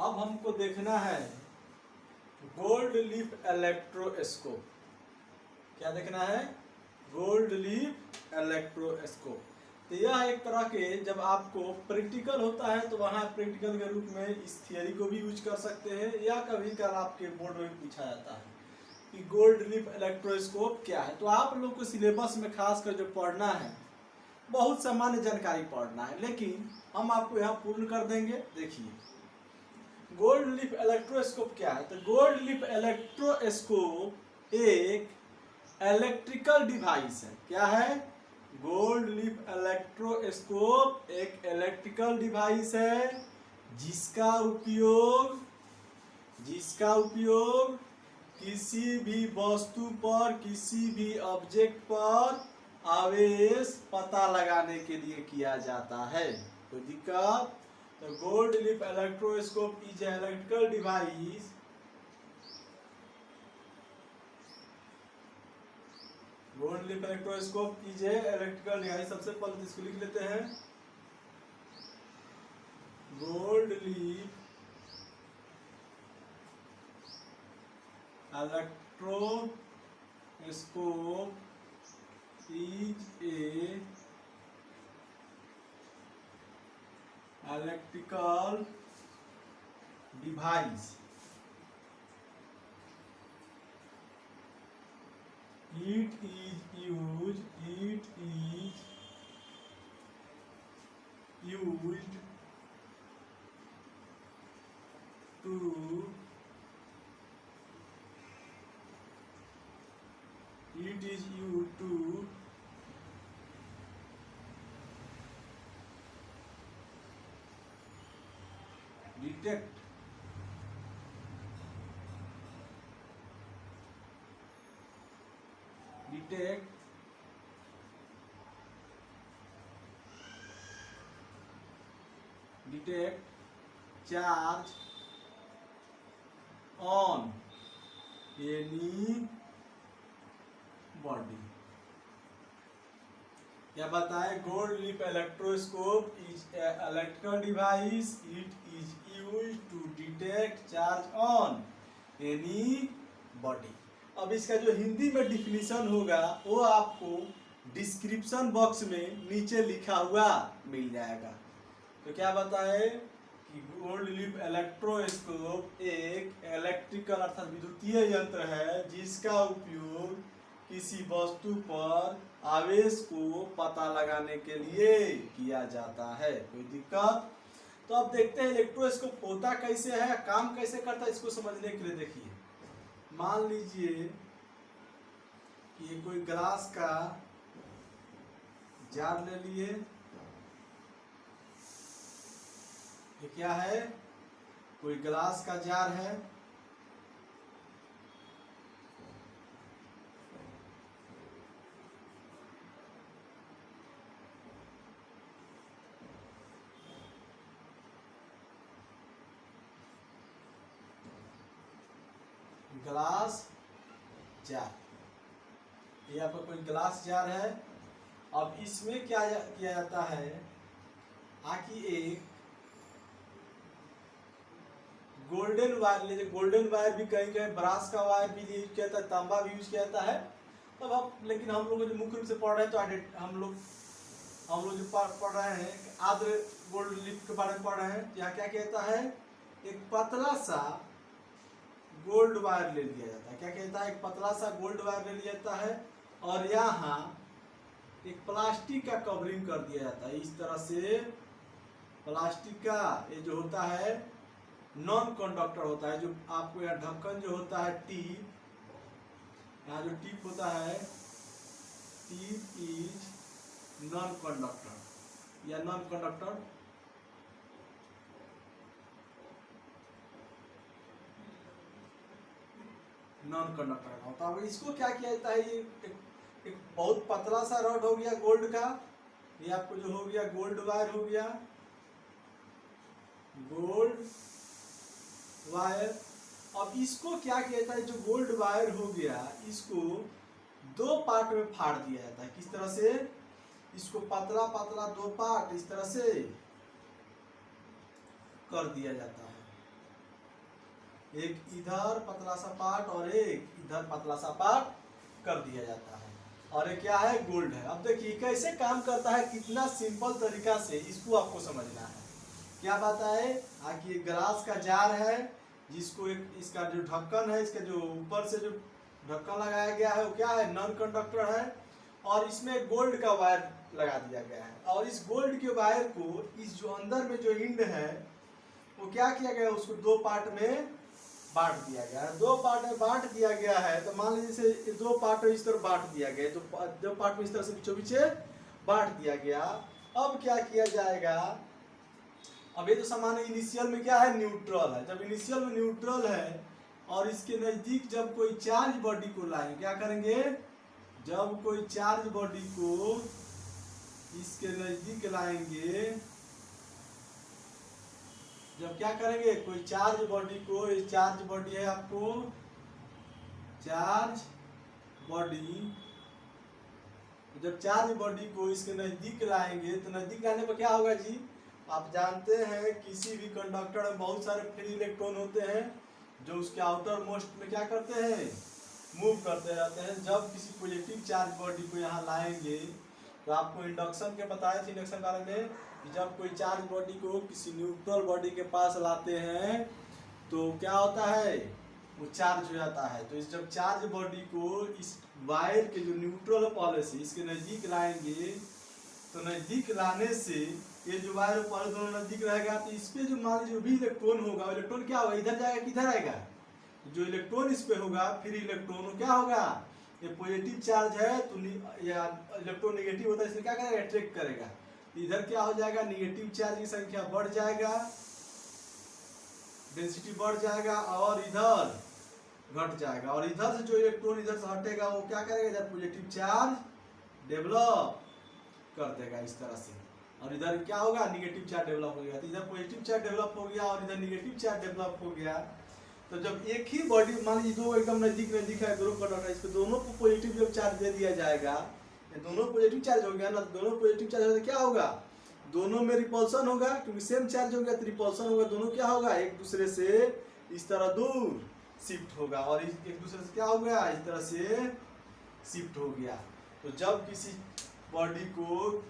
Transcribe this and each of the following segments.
अब हमको देखना है गोल्ड लीफ इलेक्ट्रोस्कोप। क्या देखना है? Gold leaf electroscope. तो यह एक तरह के, जब आपको प्रैक्टिकल होता है तो वहाँ प्रैक्टिकल के रूप में इस थियरी को भी यूज कर सकते हैं, या कभी कभार आपके बोर्ड में पूछा जाता है कि गोल्ड लीफ इलेक्ट्रोस्कोप क्या है। तो आप लोग को सिलेबस में खास कर जो पढ़ना है, बहुत सामान्य जानकारी पढ़ना है, लेकिन हम आपको यहाँ पूर्ण कर देंगे। देखिए गोल्ड लीफ इलेक्ट्रोस्कोप क्या है। तो गोल्ड लीफ इलेक्ट्रोस्कोप एक इलेक्ट्रिकल डिवाइस है। क्या है? गोल्ड लीफ इलेक्ट्रोस्कोप एक इलेक्ट्रिकल डिवाइस है जिसका उपयोग किसी भी वस्तु पर, किसी भी ऑब्जेक्ट पर आवेश पता लगाने के लिए किया जाता है। कोई दिक्कत? तो gold leaf electroscope is a electrical device gold leaf electroscope is a electrical device. सबसे पहले तो इसको लिख लेते हैं। Gold leaf electroscope is a electrical device. It is used to detect charge on any body। क्या बताए? Gold leaf electroscope is electrical device. It is used to detect charge on any body. अब इसका जो हिंदी में definition होगा वो आपको description box में नीचे लिखा हुआ मिल जाएगा। तो क्या बताए कि गोल्ड लीफ इलेक्ट्रोस्कोप एक इलेक्ट्रिकल अर्थात विद्युतीय यंत्र है जिसका उपयोग किसी वस्तु पर आवेश को पता लगाने के लिए किया जाता है। कोई दिक्कत? तो अब देखते हैं इलेक्ट्रोस्कोप होता कैसे है, काम कैसे करता है। इसको समझने के लिए देखिए, मान लीजिए ये कोई ग्लास का जार ले लिए। ये क्या है? कोई ग्लास का जार है। ग्लास जार, ये आपका कोई ग्लास जार है। अब इसमें क्या किया जाता है कि एक गोल्डन वायर ले, गोल्डन वायर भी कहीं कहीं ब्रास का वायर भी यूज किया जाता है, तांबा भी यूज किया जाता है। तब अब लेकिन हम लोग जो मुख्य रूप से पढ़ रहे हैं तो हम लोग जो पढ़ रहे हैं आद्र गोल्ड लीफ के बारे में पढ़ रहे हैं। यहाँ क्या कहता है? एक पतला सा गोल्ड वायर ले लिया जाता है। क्या कहता है? एक पतला सा गोल्ड वायर ले लिया जाता है और यहाँ एक प्लास्टिक का कवरिंग कर दिया जाता है। इस तरह से प्लास्टिक का ये जो होता है नॉन कंडक्टर होता है। जो आपको यहाँ ढक्कन जो होता है टीप, यहाँ जो टीप होता है टीप इज नॉन कंडक्टर या नॉन कंडक्टर। नॉन कंडक्टर होता है। इसको क्या किया जाता है? ये एक बहुत पतला सा रॉड हो गया गोल्ड का। ये आपको जो हो गया गोल्ड वायर हो गया, गोल्ड वायर। अब इसको क्या किया जाता है? जो गोल्ड वायर हो गया इसको दो पार्ट में फाड़ दिया जाता है। किस तरह से? इसको पतला दो पार्ट इस तरह से कर दिया जाता है। एक इधर पतला सा पार्ट और एक इधर पतला सा पार्ट कर दिया जाता है, और ये क्या है, गोल्ड है। अब देखिए कैसे काम करता है, कितना सिंपल तरीका से इसको आपको समझना है। क्या बात है, कि ये ग्लास का जार है, जिसको एक इसका जो ढक्कन है, इसका जो ऊपर से जो ढक्कन लगाया गया है वो क्या है, नॉन कंडक्टर है, और इसमें गोल्ड का वायर लगा दिया गया है। और इस गोल्ड के वायर को इस जो अंदर में जो इंड है वो क्या किया गया है, उसको दो पार्ट में बांट दिया गया है। दो पार्ट में बांट दिया गया है, तो मान लीजिए जैसे दो पार्ट इस तरह बांट दिया गया है, दो पार्ट में इस तरह से बीचों बीच बांट दिया गया। अब क्या किया जाएगा, अब ये तो सामान्य इनिशियल में क्या है, न्यूट्रल है। जब इनिशियल में न्यूट्रल है और इसके नजदीक जब कोई चार्ज बॉडी को लाएंगे, क्या करेंगे, जब कोई चार्ज बॉडी को इसके नजदीक लाएंगे, जब क्या करेंगे, कोई चार्ज बॉडी को, ये चार्ज बॉडी है आपको चार्ज बॉडी, जब चार्ज बॉडी को इसके नजदीक लाएंगे तो नजदीक लाने पर क्या होगा जी, आप जानते हैं किसी भी कंडक्टर में बहुत सारे फ्री इलेक्ट्रॉन होते हैं जो उसके आउटर मोस्ट में क्या करते हैं, मूव करते रहते हैं। जब किसी पॉजिटिव चार्ज बॉडी को यहाँ लाएंगे, तो आपको इंडक्शन के बताए थे, इंडक्शन कारण में कि जब कोई चार्ज बॉडी को किसी न्यूट्रल बॉडी के पास लाते हैं तो क्या होता है, वो चार्ज हो जाता है। तो इस जब चार्ज बॉडी को इस वायर के जो न्यूट्रल पहले से इसके नजदीक लाएंगे, तो नजदीक लाने से ये जो वायर पहले दोनों नजदीक रहेगा, तो इस पे जो मान लीजिए जो भी इलेक्ट्रॉन होगा, इलेक्ट्रॉन क्या होगा, इधर जाएगा किधर आएगा, जो इलेक्ट्रॉन इस पे होगा फ्री इलेक्ट्रॉन क्या होगा, ये पॉजिटिव चार्ज है तो या इलेक्ट्रॉन नेगेटिव होता है, इसलिए क्या करेगा, अट्रैक्ट करेगा। इधर क्या हो जाएगा, नेगेटिव चार्ज की संख्या बढ़ जाएगा, डेंसिटी बढ़ जाएगा, और इधर घट जाएगा, और इधर से जो इलेक्ट्रॉन इधर से हटेगा वो क्या करेगा, इधर पॉजिटिव चार्ज डेवलप कर देगा इस तरह से, और इधर क्या होगा, नेगेटिव चार्ज डेवलप हो गया। तो इधर पॉजिटिव चार्ज डेवलप हो गया और इधर नेगेटिव चार्ज डेवलप हो गया। तो जब एक ही बॉडी मान लीजिए दो एकदम नजदीक नजदीक है, दोनों कंडक्टर, इस पे दोनों को पॉजिटिव जब चार्ज दे दिया जाएगा, ये दोनों पॉजिटिव चार्ज हो गया ना, दोनों पॉजिटिव चार्ज होगा, क्या होगा, दोनों में रिपल्सन होगा, क्योंकि सेम चार्ज हो गया तो रिपल्सन होगा, दोनों क्या होगा, एक दूसरे से इस तरह दूर शिफ्ट होगा, और एक दूसरे से क्या हो गया, इस तरह से शिफ्ट हो गया। तो जब किसी बॉडी को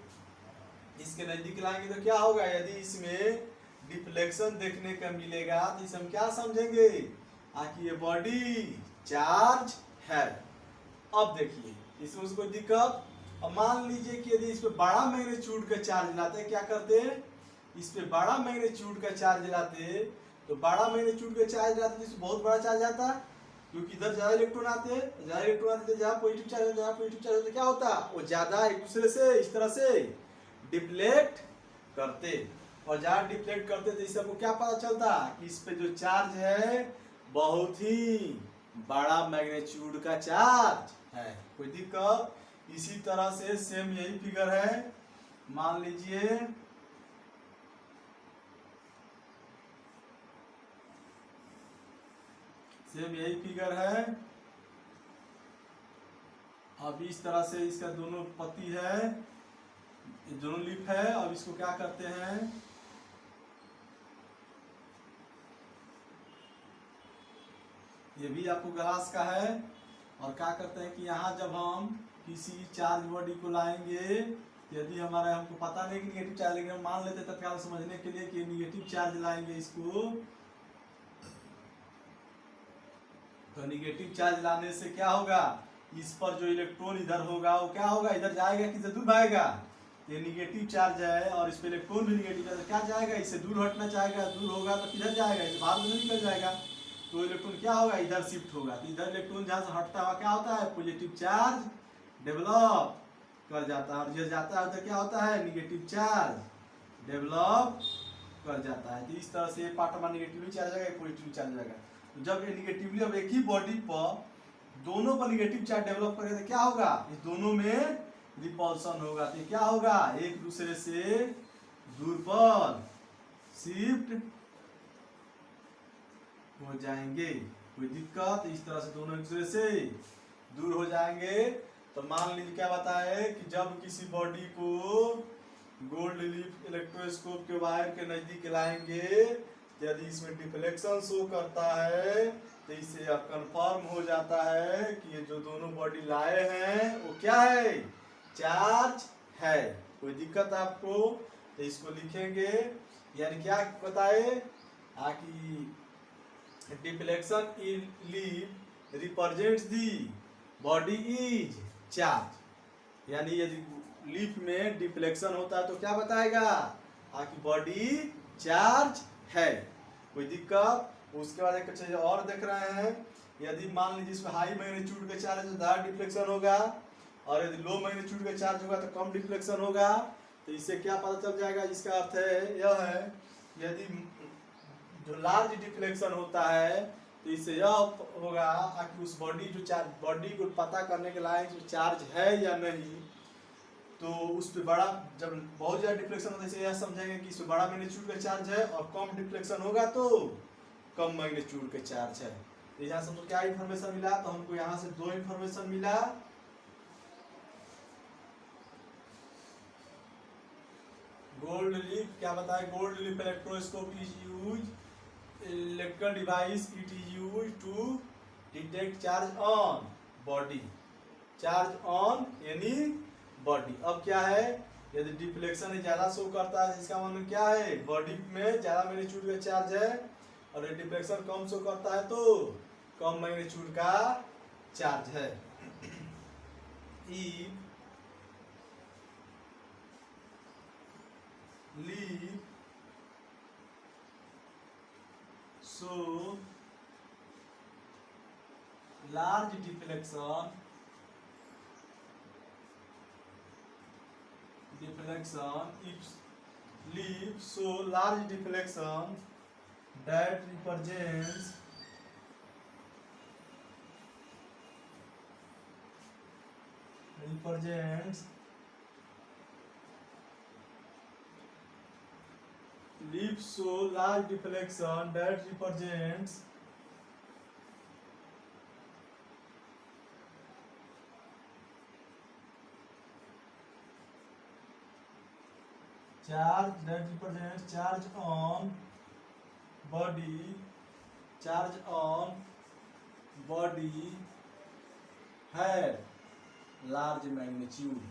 इसके नजदीक लाएंगे तो क्या होगा, यदि इसमें डिफ्लेक्शन देखने का मिलेगा तो इसे हम क्या समझेंगे, कि ये बॉडी चार्ज है। अब देखिए इसमें उसको दिक्कत, अब मान लीजिए कि यदि इस पे बड़ा मैग्नीट्यूड का चार्ज लाते, क्या करते, इस पे बड़ा मैग्नीट्यूड का चार्ज लाते, तो बड़ा मैग्नीट्यूड का चार्ज लाते जिसमें बहुत बड़ा चार्ज आता है, क्योंकि इधर ज्यादा इलेक्ट्रॉन आते हैं, ज्यादा इलेक्ट्रॉन आते हैं, जहाँ पॉजिटिव चार्ज जहाँ पॉजिटिव चार्ज होता, क्या होता, वो ज्यादा एक दूसरे से इस तरह से डिफ्लेक्ट करते, और जहाँ डिफ्लेक्ट करते तो इससे आपको क्या पता चलता कि इस पे जो चार्ज है बहुत ही बड़ा मैग्नीट्यूड का चार्ज है। कोई दिक्कत, इसी तरह से सेम यही फिगर है, मान लीजिए सेम यही फिगर है। अब इस तरह से इसका दोनों पत्ती है, दोनों लीफ है। अब इसको क्या करते हैं, ये भी आपको ग्लास का है, और क्या करते हैं कि यहाँ जब हम किसी चार्ज बॉडी को लाएंगे, यदि हमारा हमको पता नहीं कि निगेटिव चार्ज, लेकिन हम मान लेते हैं तत्काल समझने के लिए कि निगेटिव चार्ज लाएंगे इसको, तो निगेटिव चार्ज लाने से क्या होगा, इस पर जो इलेक्ट्रॉन इधर होगा वो क्या होगा, इधर जाएगा कि दूर भागेगा, ये निगेटिव चार्ज है और इस पे इलेक्ट्रॉन भी निगेटिव चार्ज, क्या जाएगा, इससे दूर हटना चाहेगा, दूर होगा तो किधर जाएगा, इसे बाहर नहीं निकल जाएगा, तो इलेक्ट्रॉन क्या होगा, इधर शिफ्ट होगा। तो इधर इलेक्ट्रॉन जहाँ से हटता हुआ क्या होता है, पॉजिटिव चार्ज डेवलप कर जाता है, और जो जाता है तो क्या होता है, निगेटिव चार्ज डेवलप कर जाता है। तो इस तरह से पार्ट हमारा निगेटिवली चार्ज आएगा, पॉजिटिव चार्ज आएगा। तो जब ये निगेटिवली, अब एक ही बॉडी पर दोनों पर निगेटिव चार्ज डेवलप करेगा तो क्या होगा, इस दोनों में रिपल्सन होगा, तो क्या होगा, एक दूसरे से दूर पर शिफ्ट हो जाएंगे। कोई दिक्कत, इस तरह से दोनों एक दूसरे से दूर हो जाएंगे। तो मान लीजिए क्या बताए कि जब किसी बॉडी को गोल्ड लीफ इलेक्ट्रोस्कोप के वायर के नजदीक लाएंगे यदि इसमें डिफ्लेक्शन शो करता है तो इससे यह कंफर्म हो जाता है कि ये जो दोनों बॉडी लाए हैं वो क्या है, चार्ज है। कोई दिक्कत आपको तो इसको लिखेंगे, यानी क्या बताए कि deflection leaf represents the body is charge, यानी यदि लीफ में डिफ्लेक्शन होता है तो क्या बताएगा कि बॉडी चार्ज है। कोई दिक्कत। उसके बाद एक चीज और देख रहे हैं, यदि मान लीजिए इसमें हाई मैग्नीट्यूड का चार्ज है तो ज्यादा डिफ्लेक्शन होगा, और यदि लो मैग्नीट्यूड का चार्ज होगा तो कम डिफ्लेक्शन होगा। तो इससे क्या पता चल जाएगा, इसका अर्थ है यह है, यदि जो लार्ज डिफ्लेक्शन होता है तो इससे यह होगा कि उस बॉडी जो चार्ज, बॉडी को पता करने के लायक जो चार्ज है या नहीं, तो उस पर बड़ा, जब बहुत ज़्यादा डिफ्लेक्शन होता है इसे यह समझेंगे कि इसमें बड़ा मैग्नीट्यूड का चार्ज है, और कम डिफ्लेक्शन होगा तो कम मैग्नीट्यूड का चार्ज है। तो यहाँ से हमको क्या इन्फॉर्मेशन मिला, तो हमको यहाँ से दो इन्फॉर्मेशन मिला। गोल्ड लीफ क्या बताए, gold leaf electroscope is use electrical device, it is use to detect charge on body, charge on any body. अब क्या है, यदि डिफ्लेक्शन ज्यादा शो करता है इसका मतलब क्या है, बॉडी में ज्यादा मैग्नीट्यूड का चार्ज है, और यदि डिफ्लेक्शन कम शो करता है तो कम मैग्नीट्यूड का चार्ज है। ई leaf show large deflection if leaf show large deflection that represents leaf show large deflection that represents charge that represents charge on body, charge on body had large magnitude,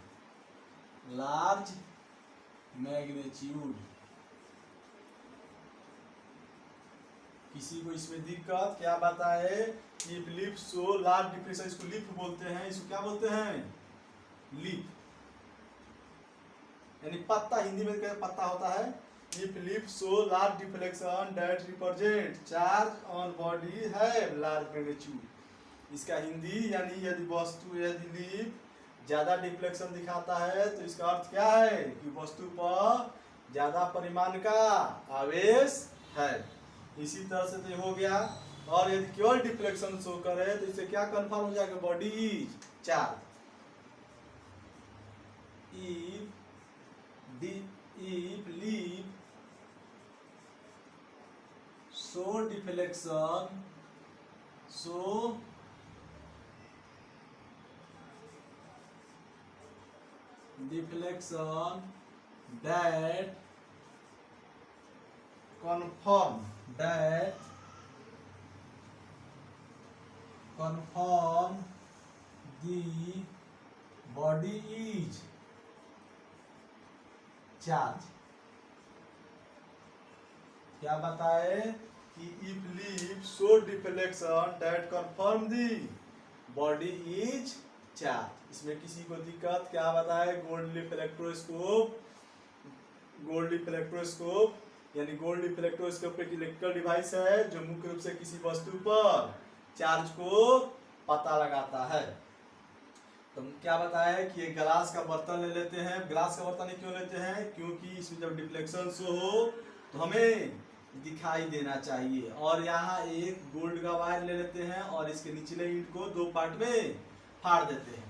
large magnitude। किसी को इसमें दिक्कत, क्या बताए, if leaf show large deflection, इसको leaf बोलते हैं, इसको क्या बोलते हैं, लीफ, यानी पत्ता, हिंदी में क्या पत्ता होता है। If leaf show large deflection that represent charge on body है लार्ज मैग्नीट्यूड। इसका हिंदी, यानी यदि वस्तु, यदि लीफ ज्यादा डिफ्लेक्शन दिखाता है तो इसका अर्थ क्या है कि वस्तु पर ज्यादा परिमाण का आवेश है। इसी तरह से तो हो गया। और यदि केवल डिफ्लेक्शन शो करे तो इससे क्या कंफर्म हो जाएगा, body is charge. If leaf show deflection that confirm the body is charge. क्या बताए कि if leaf show deflection that confirm the body is charge. इसमें किसी को दिक्कत, क्या बताए, gold leaf electroscope, gold leaf electroscope यानी गोल्ड लीफ इलेक्ट्रोस्कोप एक इलेक्ट्रिकल डिवाइस है जो मुख्य रूप से किसी वस्तु पर चार्ज को पता लगाता है। तो क्या बताया कि ये ग्लास का बर्तन ले लेते हैं। ग्लास का बर्तन क्यों लेते हैं, क्योंकि इसमें जब डिफ्लेक्शन शो हो तो हमें दिखाई देना चाहिए। और यहाँ एक गोल्ड का वायर ले लेते हैं और इसके निचले ईंट को दो पार्ट में फाड़ देते हैं,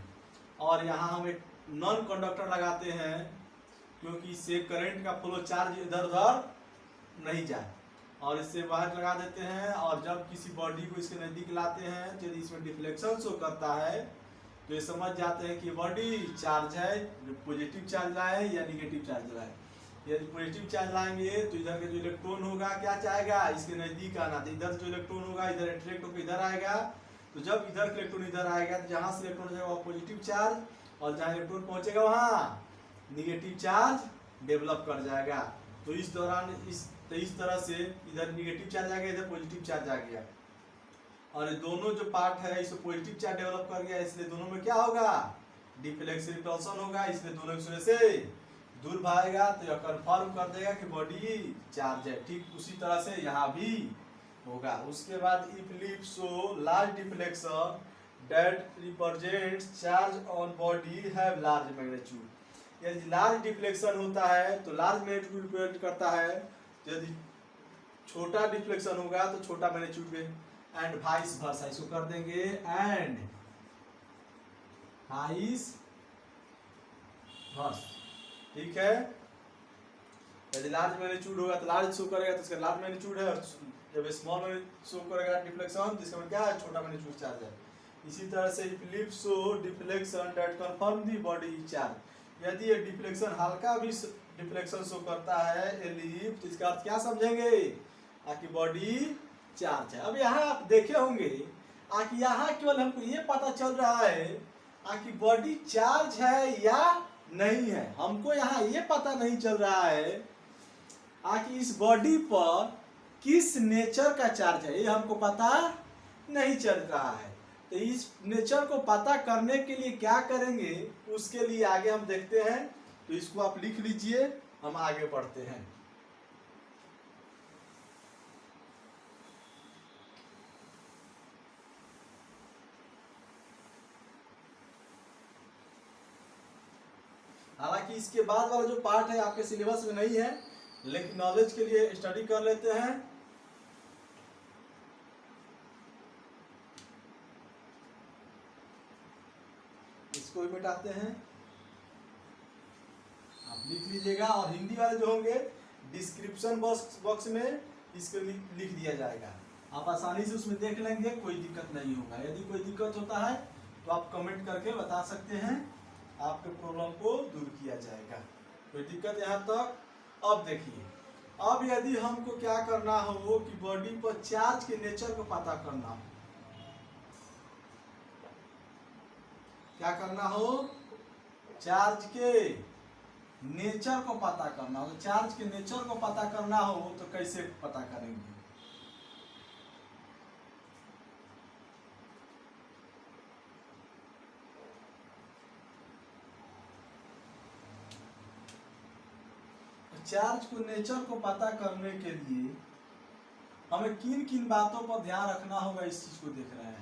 और यहाँ हम एक नॉन कंडक्टर लगाते हैं क्योंकि इससे करंट का फ्लो, चार्ज इधर उधर नहीं जाए, और इससे वायर लगा देते हैं। और जब किसी बॉडी को इसके नजदीक लाते हैं तो यदि इसमें डिफ्लेक्शन शो करता है तो ये समझ जाते हैं कि बॉडी चार्ज है, पॉजिटिव चार्ज लाए या निगेटिव चार्ज लाए। यदि पॉजिटिव चार्ज लाएंगे तो इधर का जो इलेक्ट्रॉन होगा क्या चाहेगा, इसके नजदीक आना, तो इधर जो इलेक्ट्रॉन होगा इधर अट्रैक्ट होकर इधर आएगा, तो जब इधर का इलेक्ट्रॉन इधर आएगा तो जहां से इलेक्ट्रॉन जाएगा वह पॉजिटिव चार्ज, और जहां इलेक्ट्रॉन पहुंचेगा वहां निगेटिव चार्ज डेवलप कर जाएगा। तो इस दौरान इस तरह से इधर निगेटिव चार्ज आ गया, इधर पॉजिटिव चार्ज आ गया, और दोनों जो पार्ट है इसमें पॉजिटिव चार्ज डेवलप कर गया, इसलिए दोनों में क्या होगा, डिफ्लेक्शन रिपल्सन होगा, इसलिए दोनों एक दूसरे से दूर भागेगा, तो यह कंफर्म कर देगा कि बॉडी चार्ज है। ठीक उसी तरह से यहाँ भी होगा। उसके बाद if leaf show large deflection that represents charge on body have large magnitude. यदि लार्ज डिफ्लेक्शन होता है तो लार्ज मैग्नीट्यूड रिप्रेजेंट करता है, यदि छोटा डिफ्लेक्शन होगा तो छोटा मैग्नीट्यूड में, एंड वाइस वर्सा, इसको कर देंगे एंड वाइस वर्सा। ठीक है, यदि लार्ज मैग्नीट्यूड होगा तो लार्ज शो करेगा तो इसका लार्ज मैग्नीट्यूड है, और जब स्मॉल मैग्नीट्यूड शो करेगा डिफ्लेक्शन जिसका मतलब क्या है, छोटा मैग्नीट्यूड चार्ज है। इसी तरह से if leaf show deflection that confirm the body charge, यदि ये डिफ्लेक्शन हल्का भी डिफ्लेक्शन शो करता है ए लीफ, तो इसका अर्थ क्या समझेंगे, कि बॉडी चार्ज है। अब यहाँ आप देखे होंगे कि यहाँ केवल हमको ये पता चल रहा है कि बॉडी चार्ज है या नहीं है, हमको यहाँ ये पता नहीं चल रहा है कि इस बॉडी पर किस नेचर का चार्ज है, ये हमको पता नहीं चल रहा है। तो इस नेचर को पता करने के लिए क्या करेंगे, उसके लिए आगे हम देखते हैं। तो इसको आप लिख लीजिए, हम आगे बढ़ते हैं। हालांकि इसके बाद वाला जो पार्ट है आपके सिलेबस में नहीं है, लेकिन नॉलेज के लिए स्टडी कर लेते हैं। इसको भी मिटाते हैं, आप लिख लीजिएगा, और हिंदी वाले जो होंगे डिस्क्रिप्शन बॉक्स में इसको लिख दिया जाएगा, आप आसानी से उसमें देख लेंगे, कोई दिक्कत नहीं होगा। यदि कोई दिक्कत होता है तो आप कमेंट करके बता सकते हैं, आपके प्रॉब्लम को दूर किया जाएगा। कोई दिक्कत यहाँ तक? अब देखिए, अब यदि हमको क्या करना हो कि बॉडी पर चार्ज के नेचर को पता करना हो, क्या करना हो, चार्ज के नेचर को पता करना हो। तो चार्ज के नेचर को पता करना हो तो कैसे पता करेंगे, चार्ज को नेचर को पता करने के लिए हमें किन किन बातों पर ध्यान रखना होगा, इस चीज को देख रहे हैं।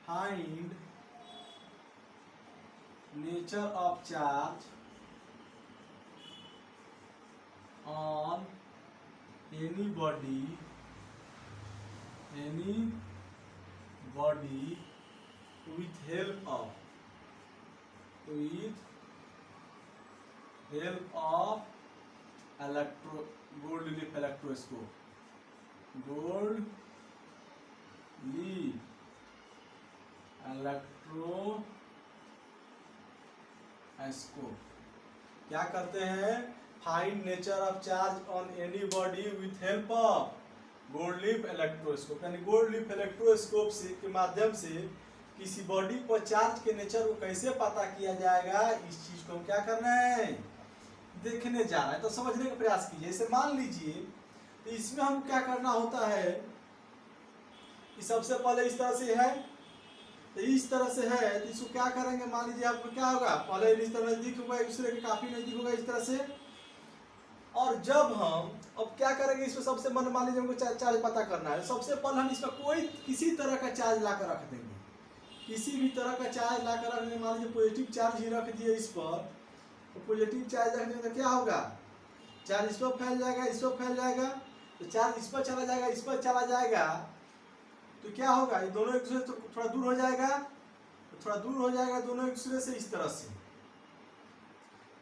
Find nature of charge on any body with help of gold leaf electroscope, gold leaf electroscope। क्या करते हैं, find nature of charge on any body with help of gold leaf electroscope, यानी गोल्ड लीफ इलेक्ट्रोस्कोप से के माध्यम से किसी body पर चार्ज के नेचर को कैसे पता किया जाएगा, इस चीज को हम क्या करना है, देखने जा रहा है। तो समझने का प्रयास कीजिए। इसे मान लीजिए, तो इसमें हम क्या करना होता है कि सबसे पहले इस तरह से है, तो इस तरह से है, तो इसको क्या करेंगे, मान लीजिए आपको क्या होगा, पहले इस तरह नजदीक होगा, एक दूसरे के काफी नजदीक होगा इस तरह से। और जब हम अब क्या करेंगे, इसमें सबसे मान लीजिए हमको चार्ज पता करना है, सबसे पहले हम इसमें कोई किसी तरह का चार्ज लाकर रख देंगे, किसी भी तरह का चार्ज लाकर रख देंगे। मान लीजिए पॉजिटिव चार्ज ही रख दिए इस पर, तो पॉजिटिव चार्ज रखने में तो क्या होगा, चार्ज इस पर फैल जाएगा, इस पर फैल जाएगा, तो चार्ज इस पर चला जाएगा, इस पर चला जाएगा, तो क्या होगा, ये दोनों एक दूसरे से थोड़ा दूर हो जाएगा, तो थोड़ा दूर हो जाएगा दोनों एक दूसरे से इस तरह से।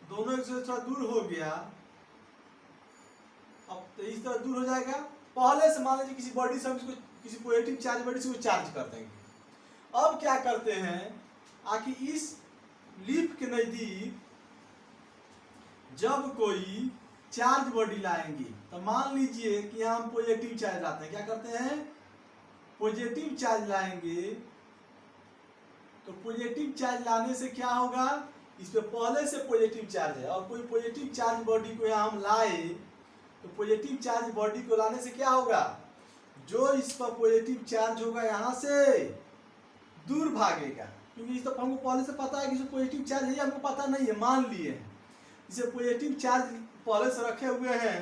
दोनों एक दूसरे से थोड़ा दूर हो गया, अब तो इस तरह दूर हो जाएगा। पहले से मान लीजिए किसी बॉडी से हम इसको किसी पॉजिटिव चार्ज बॉडी से चार्ज कर देंगे। अब क्या करते हैं, आकि इस लीफ के नजदीक जब कोई चार्ज बॉडी लाएंगे तो मान लीजिए कि हम पॉजिटिव चार्ज लाते हैं, क्या करते हैं, पॉजिटिव चार्ज लाएंगे। तो पॉजिटिव चार्ज लाने से क्या होगा, इस पे पहले से पॉजिटिव चार्ज है और कोई पॉजिटिव चार्ज बॉडी को यहाँ हम लाए तो पॉजिटिव चार्ज बॉडी को लाने से क्या होगा, जो इस पर पॉजिटिव चार्ज होगा यहाँ से दूर भागेगा, क्योंकि इस तो हमको पहले से पता है कि इसमें पॉजिटिव चार्ज है, हमको पता नहीं है, मान लिए हैं। इसे पॉजिटिव चार्ज पहले से रखे हुए हैं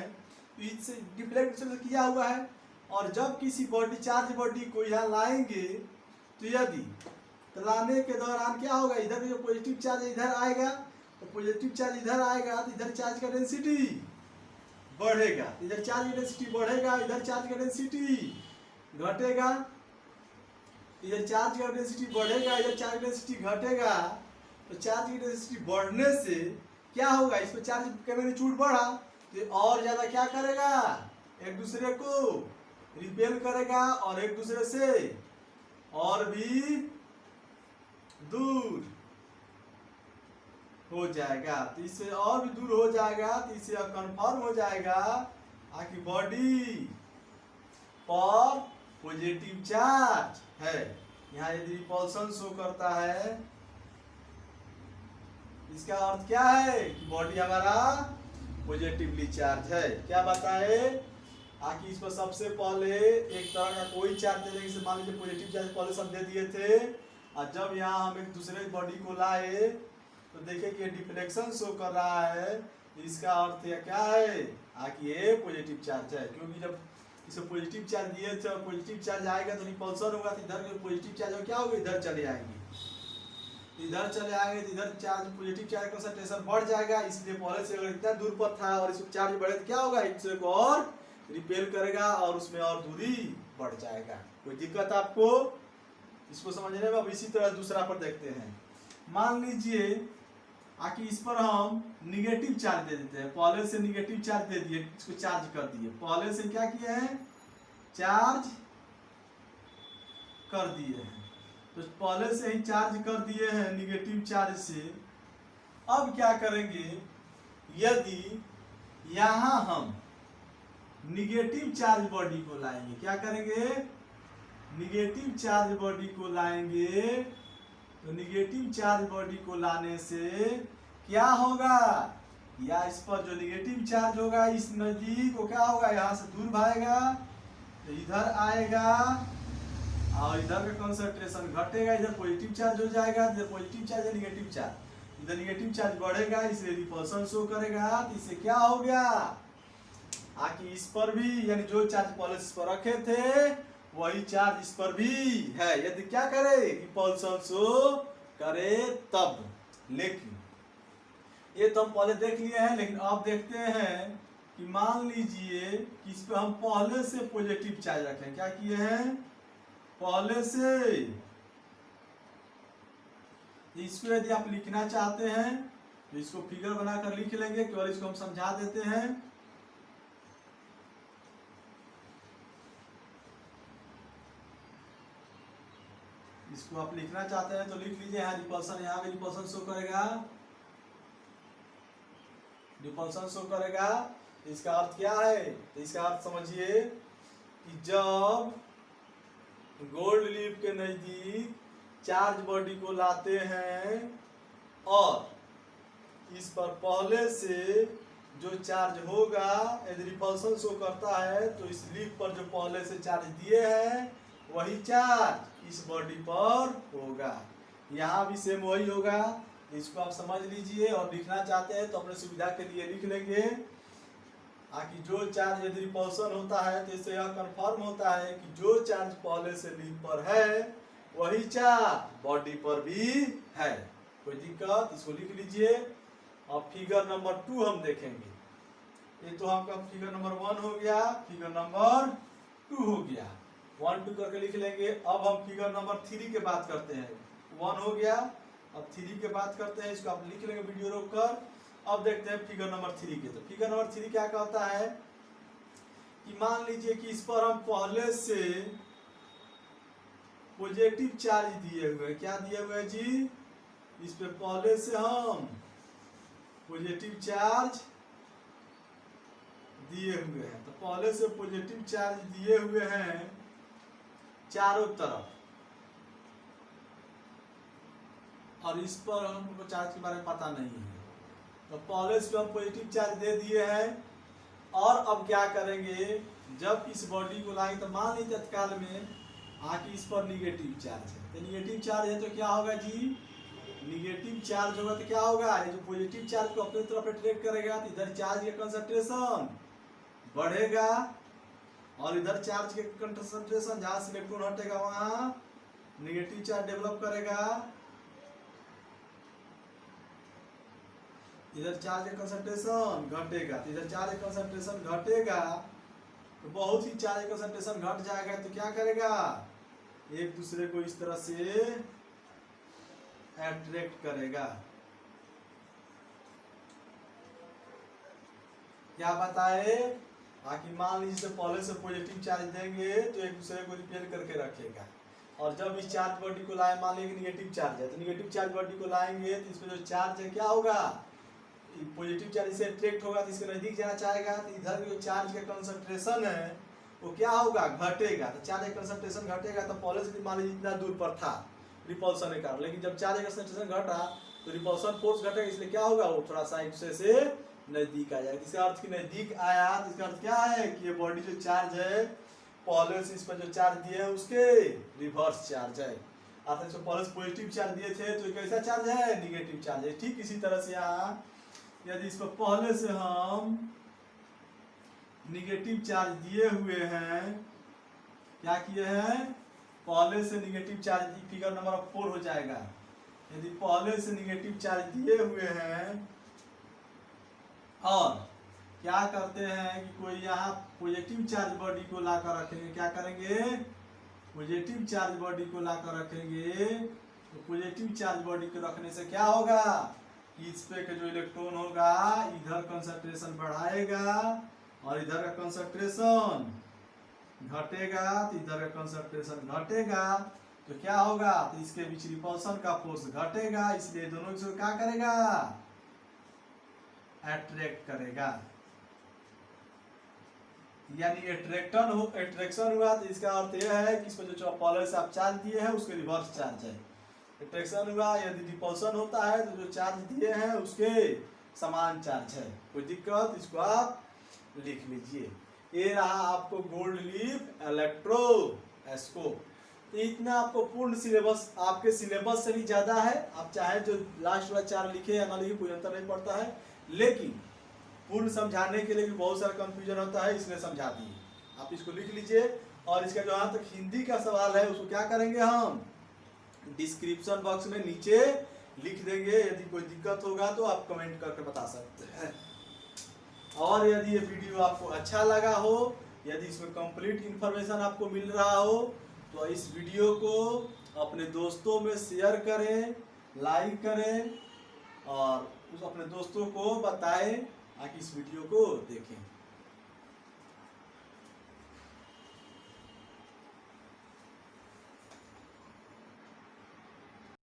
तो इससे डिफ्लेक्ट किया हुआ है, और जब किसी बॉडी चार्ज बॉडी को यहाँ लाएंगे तो यदि तो लाने के दौरान क्या होगा, इधर जो पॉजिटिव चार्ज इधर आएगा तो पॉजिटिव चार्ज इधर आएगा तो इधर चार्ज का डेंसिटी बढ़ेगा, इधर चार्ज की डेंसिटी बढ़ेगा, इधर चार्ज का डेंसिटी घटेगा, इधर चार्ज का डेंसिटी बढ़ेगा, इधर चार्ज का डेंसिटी घटेगा। तो चार्ज की डेंसिटी बढ़ने से क्या होगा, इस पर चार्ज का मैग्नीट्यूड बढ़ा तो और ज्यादा क्या करेगा, एक दूसरे को रिपेल करेगा और एक दूसरे से और भी दूर हो जाएगा। तो इससे और भी दूर हो जाएगा तो इससे कंफर्म हो जाएगा कि बॉडी पर पॉजिटिव चार्ज है। यहाँ यदि रिपल्सन शो करता है इसका अर्थ क्या है कि बॉडी हमारा पॉजिटिवली चार्ज है। क्या बताए, आकि इस पर सबसे पहले एक तरह का कोई चार्ज दे देंगे, मान लीजिए पॉजिटिव चार्ज पहले सब दे दिए थे, और जब यहाँ हम एक दूसरे बॉडी को लाए तो देखे कि डिफ्लेक्शन शो कर रहा है, इसका अर्थ क्या है, आकि ये पॉजिटिव चार्ज है, क्योंकि जब इसे पॉजिटिव चार्ज दिए थे, पॉजिटिव चार्ज आएगा तो रिपल्सन होगा, तो इधर पॉजिटिव चार्ज क्या होगा, इधर चले आएंगे, इधर चले आएंगे तो इधर चार्ज पॉजिटिव चार्ज कंसंट्रेशन बढ़ जाएगा। इसलिए पहले से अगर इतना दूर पर था और इसमें चार्ज बढ़े तो क्या होगा, एक दूसरे को और रिपेल करेगा और उसमें और दूरी बढ़ जाएगा। कोई दिक्कत आपको इसको समझने में? अब इसी तरह दूसरा पर देखते हैं। मान लीजिए आकि इस पर हम निगेटिव चार्ज दे देते हैं, पहले से निगेटिव चार्ज दे दिए, इसको चार्ज कर दिए, पहले से क्या किए हैं, चार्ज कर दिए हैं, तो पहले से ही चार्ज कर दिए हैं निगेटिव चार्ज से। अब क्या करेंगे, यदि यहां हम निगेटिव चार्ज बॉडी को लाएंगे, क्या करेंगे, निगेटिव चार्ज बॉडी को लाएंगे, तो निगेटिव चार्ज बॉडी को लाने से क्या होगा, या इस पर जो निगेटिव चार्ज होगा इस नजदीक वो क्या होगा, यहाँ से दूर भागेगा तो इधर आएगा और इधर का कंसंट्रेशन घटेगा, इधर पॉजिटिव चार्ज हो जाएगा, इधर पॉजिटिव चार्ज है निगेटिव चार्ज, इधर निगेटिव चार्ज बढ़ेगा, इसलिए रिपल्सन शो करेगा। तो इससे क्या हो गया, आकि इस पर भी यानी जो चार्ज पहले इस पर रखे थे वही चार्ज इस पर भी है, यदि क्या करे, रिपल्सन शो करे तब। लेकिन ये तो हम पहले देख लिए हैं, लेकिन अब देखते हैं कि मान लीजिए कि इस पर हम पहले से पॉजिटिव चार्ज रखें, क्या किए हैं, पहले से। इसको यदि आप लिखना चाहते हैं तो इसको फिगर बनाकर लिख लेंगे, केवल इसको हम समझा देते हैं। इसको आप लिखना चाहते हैं तो लिख लीजिए, यहाँ रिपल्सन, यहाँ भी रिपल्सन शो करेगा, रिपल्सन शो करेगा। इसका अर्थ क्या है, तो इसका अर्थ समझिए कि जब गोल्ड लीफ के नजदीक चार्ज बॉडी को लाते हैं और इस पर पहले से जो चार्ज होगा यदि रिपल्सन शो करता है तो इस लीफ पर जो पहले से चार्ज दिए हैं वही चार्ज इस बॉडी पर होगा, यहाँ भी सेम वही होगा। इसको आप समझ लीजिए, और लिखना चाहते हैं तो अपने सुविधा के लिए लिख लेंगे, कि जो चार्ज यदि रिपल्सन होता है तो इससे यह कंफर्म होता है कि जो चार्ज पहले से लीफ पर है वही चार्ज बॉडी पर भी है। कोई दिक्कत, इसको लिख लीजिए। अब फिगर नंबर 2 हम देखेंगे। ये तो आपका फिगर नंबर 1 हो गया, फिगर नंबर 2 हो गया, 1 2 करके लिख लेंगे। अब हम फिगर नंबर 3 के बात करते हैं। 1 हो गया, अब 3 के बात करते हैं, इसको आप लिख लेंगे वीडियो रोक कर। अब देखते हैं फिगर नंबर 3 के। तो फिगर नंबर 3 क्या कहता है कि मान लीजिए कि इस पर हम पहले से पॉजिटिव चार्ज दिए हुए हैं। क्या दिए हुए हैं जी? इस पे पहले से हम पॉजिटिव चार्ज दिए हुए हैं। तो पहले से पॉजिटिव चार्ज दिए हुए हैं चारों तरफ, और इस पर हमको चार्ज के बारे में पता नहीं है। तो पहले से हम पॉजिटिव चार्ज दे दिए हैं, और अब क्या करेंगे, जब इस बॉडी को लाएंगे तो मान लीजिए तत्काल में आके इस पर निगेटिव चार्ज है। तो निगेटिव चार्ज है तो क्या होगा जी? निगेटिव चार्ज होगा तो क्या होगा? ये जो पॉजिटिव चार्ज को अपनी तरफ अट्रैक्ट करेगा तो इधर चार्ज का कंसंट्रेशन बढ़ेगा, और इधर चार्ज के कंसंट्रेशन जहां से इलेक्ट्रॉन हटेगा वहां निगेटिव चार्ज डेवलप करेगा। इधर चार्ज का कंसंट्रेशन घटेगा, तो इधर चार्ज का कंसंट्रेशन घटेगा, तो बहुत ही चार्ज का कंसंट्रेशन घट जाएगा। तो क्या करेगा? एक दूसरे को इस तरह से अट्रैक्ट करेगा। क्या बताए? आखिर मान लीजिए पहले से पॉजिटिव चार्ज देंगे तो एक दूसरे को रिपेल करके रखेगा, और जब इस चार्ज बॉडी को लाए, मान लीजिए निगेटिव चार्ज है तो निगेटिव चार्ज बॉडी को लाएंगे तो इसमें जो चार्ज है क्या होगा? पॉजिटिव चार्ज से अट्रैक्ट होगा तो इसके नजदीक जाना चाहेगा, तो इधर जो चार्ज का कंसंट्रेशन है वो क्या होगा? घटेगा। तो चार्ज का कंसंट्रेशन घटेगा, तो पहले से मान लीजिए इतना दूर पर था रिपल्सन के कारण, लेकिन जब चार्ज का कंसंट्रेशन घटा तो रिपल्सन फोर्स घटेगा, इसलिए क्या होगा? वो थोड़ा सा एक दूसरे से नजदीक आ जाएगा। इसका अर्थ कि नजदीक आया, तो इसका अर्थ क्या है कि ये बॉडी जो चार्ज है पहले से इस पर जो चार्ज दिए हैं उसके रिवर्स चार्ज है। अर्थात इसको पहले से पॉजिटिव चार्ज दिए थे तो कैसा चार्ज है? निगेटिव चार्ज है। ठीक इसी तरह से यहाँ यदि इस पर पहले से हम निगेटिव चार्ज दिए हुए हैं, क्या किए हैं? पहले से निगेटिव चार्ज, फिगर नंबर 4 हो जाएगा। यदि पहले से निगेटिव चार्ज दिए हुए हैं और क्या करते हैं कि कोई यहाँ पॉजिटिव चार्ज बॉडी को लाकर रखेंगे, क्या करेंगे? पॉजिटिव चार्ज बॉडी को लाकर रखेंगे, तो पॉजिटिव चार्ज बॉडी को रखने से क्या होगा? इस पे के जो इलेक्ट्रॉन होगा इधर कंसंट्रेशन बढ़ाएगा, और इधर का कंसंट्रेशन घटेगा, तो इधर का कंसंट्रेशन घटेगा, तो क्या होगा? तो इसके बीच रिपल्सन का फोर्स घटेगा, इसलिए दोनों को क्या करेगा? अट्रैक्ट करेगा। यानी अट्रैक्शन हुआ, तो इसका अर्थ यह है कि इसमें जो पहले से आप चार्ज दिए हैं उसके रिवर्स चार्ज है। अट्रैक्शन हुआ, यदि रिपल्सन होता है तो जो चार्ज दिए हैं उसके समान चार्ज है। कोई दिक्कत? इसको आप लिख लीजिए। ये रहा आपको गोल्ड लीफ इलेक्ट्रोस्कोप। तो इतना आपको पूर्ण सिलेबस, आपके सिलेबस से भी ज्यादा है। आप चाहे जो लास्ट वाला 4 लिखे या ना लिखे कोई अंतर नहीं पड़ता है, लेकिन पूर्ण समझाने के लिए भी बहुत सारा कंफ्यूजन होता है, इसलिए समझा दिए। आप इसको लिख लीजिए, और इसका जो यहाँ तक हिंदी का सवाल है उसको क्या करेंगे? हम डिस्क्रिप्शन बॉक्स में नीचे लिख देंगे। यदि कोई दिक्कत होगा तो आप कमेंट करके बता सकते हैं। और यदि ये वीडियो आपको अच्छा लगा हो, यदि इसमें कंप्लीट इंफॉर्मेशन आपको मिल रहा हो, तो इस वीडियो को अपने दोस्तों में शेयर करें, लाइक करें, और उस अपने दोस्तों को बताएं ताकि इस वीडियो को देखें।